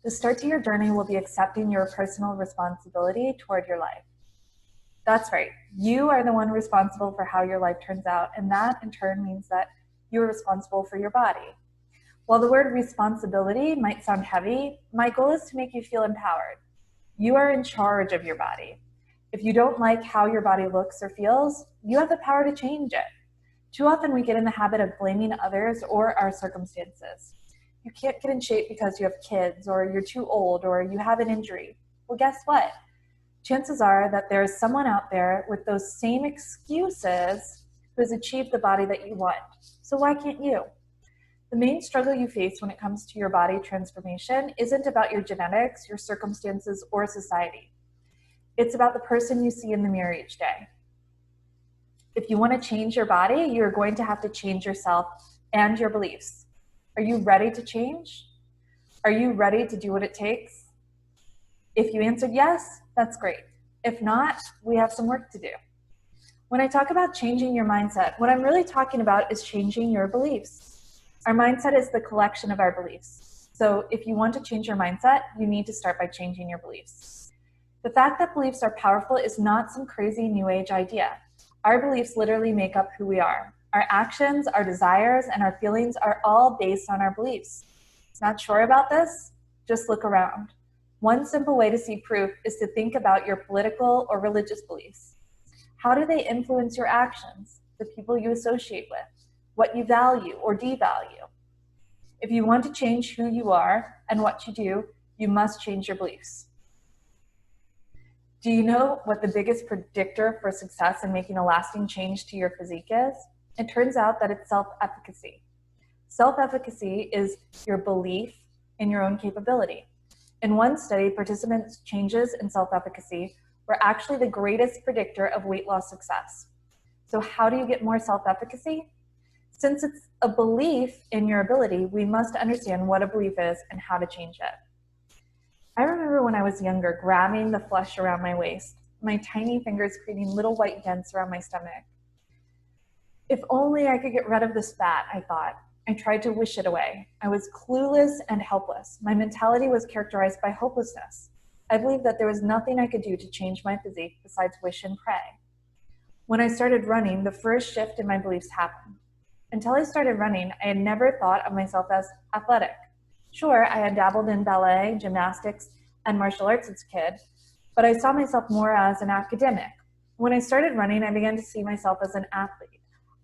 The start to your journey will be accepting your personal responsibility toward your life. That's right. You are the one responsible for how your life turns out, and that in turn means that you're responsible for your body. While the word responsibility might sound heavy, my goal is to make you feel empowered. You are in charge of your body. If you don't like how your body looks or feels, you have the power to change it. Too often we get in the habit of blaming others or our circumstances. You can't get in shape because you have kids, or you're too old, or you have an injury. Well, guess what? Chances are that there is someone out there with those same excuses who has achieved the body that you want. So why can't you? The main struggle you face when it comes to your body transformation isn't about your genetics, your circumstances, or society. It's about the person you see in the mirror each day. If you want to change your body, you're going to have to change yourself and your beliefs. Are you ready to change? Are you ready to do what it takes? If you answered yes, that's great. If not, we have some work to do. When I talk about changing your mindset, what I'm really talking about is changing your beliefs. Our mindset is the collection of our beliefs. So if you want to change your mindset, you need to start by changing your beliefs. The fact that beliefs are powerful is not some crazy new age idea. Our beliefs literally make up who we are. Our actions, our desires, and our feelings are all based on our beliefs. Not sure about this? Just look around. One simple way to see proof is to think about your political or religious beliefs. How do they influence your actions, the people you associate with, what you value or devalue? If you want to change who you are and what you do, you must change your beliefs. Do you know what the biggest predictor for success in making a lasting change to your physique is? It turns out that it's self-efficacy. Self-efficacy is your belief in your own capability. In one study, participants' changes in self-efficacy were actually the greatest predictor of weight loss success. So how do you get more self-efficacy? Since it's a belief in your ability, we must understand what a belief is and how to change it. I remember when I was younger, grabbing the flesh around my waist, my tiny fingers creating little white dents around my stomach. If only I could get rid of this fat, I thought. I tried to wish it away. I was clueless and helpless. My mentality was characterized by hopelessness. I believed that there was nothing I could do to change my physique besides wish and pray. When I started running, the first shift in my beliefs happened. Until I started running, I had never thought of myself as athletic. Sure, I had dabbled in ballet, gymnastics, and martial arts as a kid, but I saw myself more as an academic. When I started running, I began to see myself as an athlete.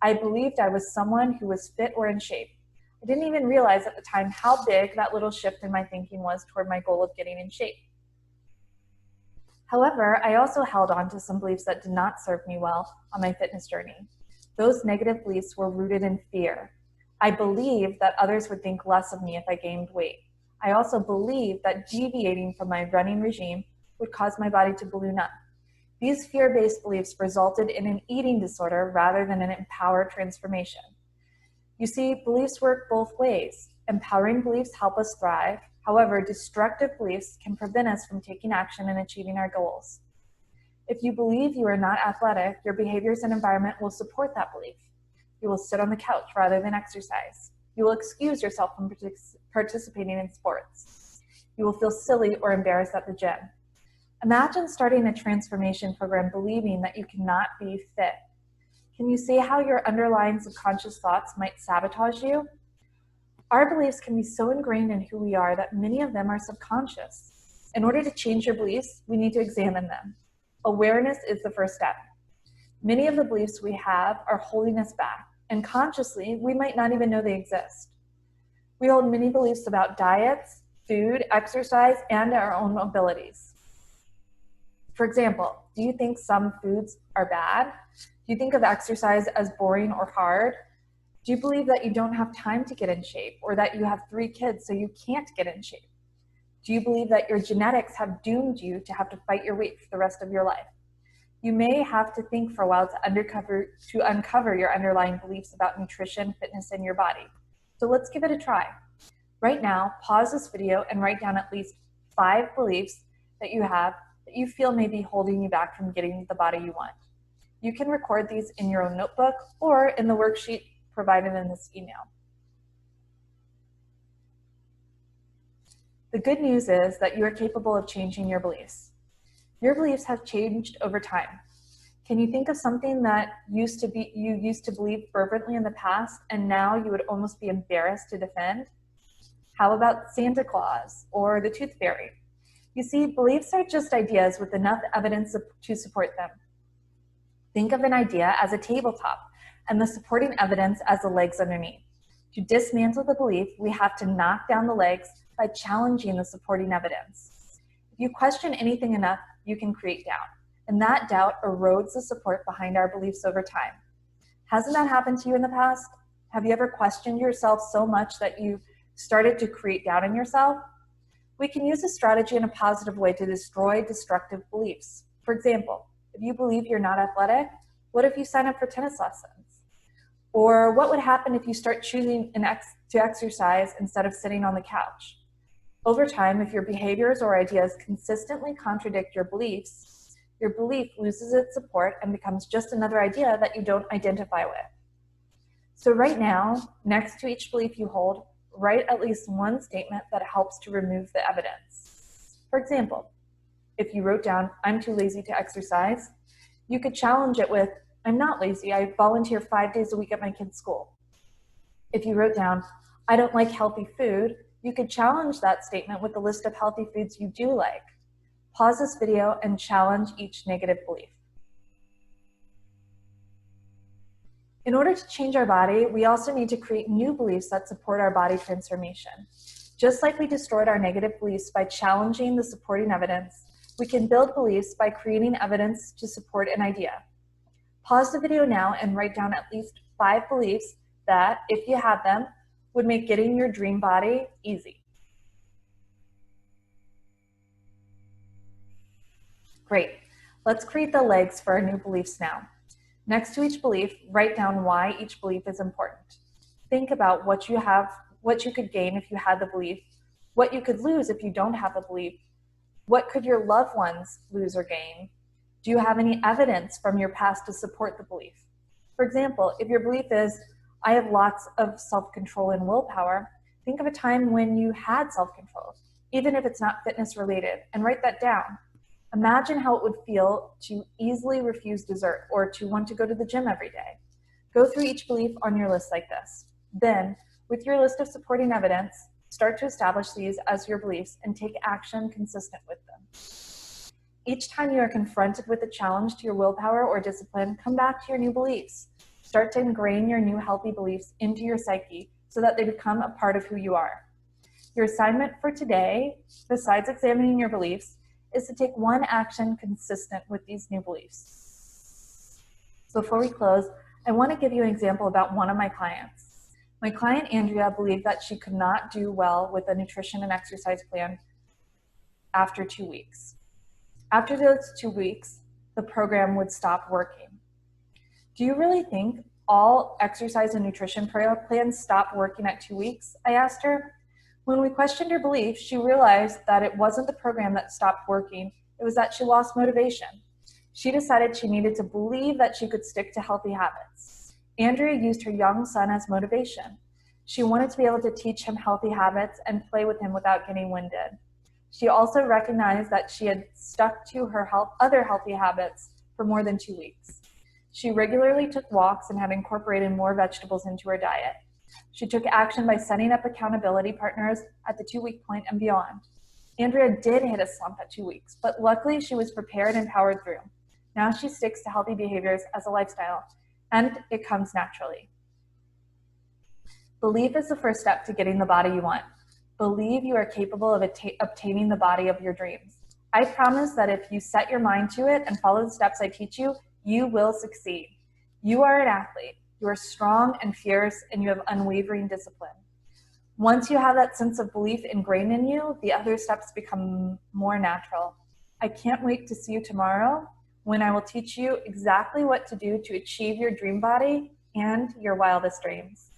I believed I was someone who was fit or in shape. I didn't even realize at the time how big that little shift in my thinking was toward my goal of getting in shape. However, I also held on to some beliefs that did not serve me well on my fitness journey. Those negative beliefs were rooted in fear. I believed that others would think less of me if I gained weight. I also believed that deviating from my running regime would cause my body to balloon up. These fear-based beliefs resulted in an eating disorder rather than an empowered transformation. You see, beliefs work both ways. Empowering beliefs help us thrive. However, destructive beliefs can prevent us from taking action and achieving our goals. If you believe you are not athletic, your behaviors and environment will support that belief. You will sit on the couch rather than exercise. You will excuse yourself from participating in sports. You will feel silly or embarrassed at the gym. Imagine starting a transformation program believing that you cannot be fit. Can you see how your underlying subconscious thoughts might sabotage you? Our beliefs can be so ingrained in who we are that many of them are subconscious. In order to change your beliefs, we need to examine them. Awareness is the first step. Many of the beliefs we have are holding us back, and consciously, we might not even know they exist. We hold many beliefs about diets, food, exercise, and our own abilities. For example, do you think some foods are bad? Do you think of exercise as boring or hard? Do you believe that you don't have time to get in shape, or that you have 3 kids so you can't get in shape? Do you believe that your genetics have doomed you to have to fight your weight for the rest of your life? You may have to think for a while to uncover your underlying beliefs about nutrition, fitness, and your body. So let's give it a try. Right now, pause this video and write down at least 5 beliefs that you have that you feel may be holding you back from getting the body you want. You can record these in your own notebook or in the worksheet provided in this email. The good news is that you are capable of changing your beliefs. Your beliefs have changed over time. Can you think of something that you used to believe fervently in the past and now you would almost be embarrassed to defend? How about Santa Claus or the Tooth Fairy? You see, beliefs are just ideas with enough evidence to support them. Think of an idea as a tabletop and the supporting evidence as the legs underneath. To dismantle the belief, we have to knock down the legs by challenging the supporting evidence. If you question anything enough, you can create doubt, and that doubt erodes the support behind our beliefs over time. Hasn't that happened to you in the past? Have you ever questioned yourself so much that you started to create doubt in yourself? We can use this strategy in a positive way to destroy destructive beliefs. For example, if you believe you're not athletic, what if you sign up for tennis lessons? Or what would happen if you start choosing to exercise instead of sitting on the couch? Over time, if your behaviors or ideas consistently contradict your beliefs, your belief loses its support and becomes just another idea that you don't identify with. So right now, next to each belief you hold, write at least one statement that helps to remove the evidence. For example, if you wrote down, "I'm too lazy to exercise," you could challenge it with, "I'm not lazy, I volunteer 5 days a week at my kid's school." If you wrote down, "I don't like healthy food," you could challenge that statement with a list of healthy foods you do like. Pause this video and challenge each negative belief. In order to change our body, we also need to create new beliefs that support our body transformation. Just like we destroyed our negative beliefs by challenging the supporting evidence, we can build beliefs by creating evidence to support an idea. Pause the video now and write down at least 5 beliefs that, if you had them, would make getting your dream body easy. Great. Let's create the legs for our new beliefs now. Next to each belief, write down why each belief is important. Think about what you could gain if you had the belief, what you could lose if you don't have the belief, what could your loved ones lose or gain? Do you have any evidence from your past to support the belief? For example, if your belief is, "I have lots of self-control and willpower," think of a time when you had self-control, even if it's not fitness related, and write that down. Imagine how it would feel to easily refuse dessert or to want to go to the gym every day. Go through each belief on your list like this. Then, with your list of supporting evidence, start to establish these as your beliefs and take action consistent with them. Each time you are confronted with a challenge to your willpower or discipline, come back to your new beliefs. Start to ingrain your new healthy beliefs into your psyche so that they become a part of who you are. Your assignment for today, besides examining your beliefs, is to take one action consistent with these new beliefs. Before we close, I want to give you an example about one of my clients. My client, Andrea, believed that she could not do well with a nutrition and exercise plan after 2 weeks. After those 2 weeks, the program would stop working. Do you really think all exercise and nutrition plans stop working at 2 weeks? I asked her. When we questioned her beliefs, she realized that it wasn't the program that stopped working, it was that she lost motivation. She decided she needed to believe that she could stick to healthy habits. Andrea used her young son as motivation. She wanted to be able to teach him healthy habits and play with him without getting winded. She also recognized that she had stuck to her other healthy habits for more than 2 weeks. She regularly took walks and had incorporated more vegetables into her diet. She took action by setting up accountability partners at the 2-week point and beyond. Andrea did hit a slump at 2 weeks, but luckily she was prepared and powered through. Now she sticks to healthy behaviors as a lifestyle, and it comes naturally. Belief is the first step to getting the body you want. Believe you are capable of obtaining the body of your dreams. I promise that if you set your mind to it and follow the steps I teach you, you will succeed. You are an athlete. You are strong and fierce, and you have unwavering discipline. Once you have that sense of belief ingrained in you, the other steps become more natural. I can't wait to see you tomorrow when I will teach you exactly what to do to achieve your dream body and your wildest dreams.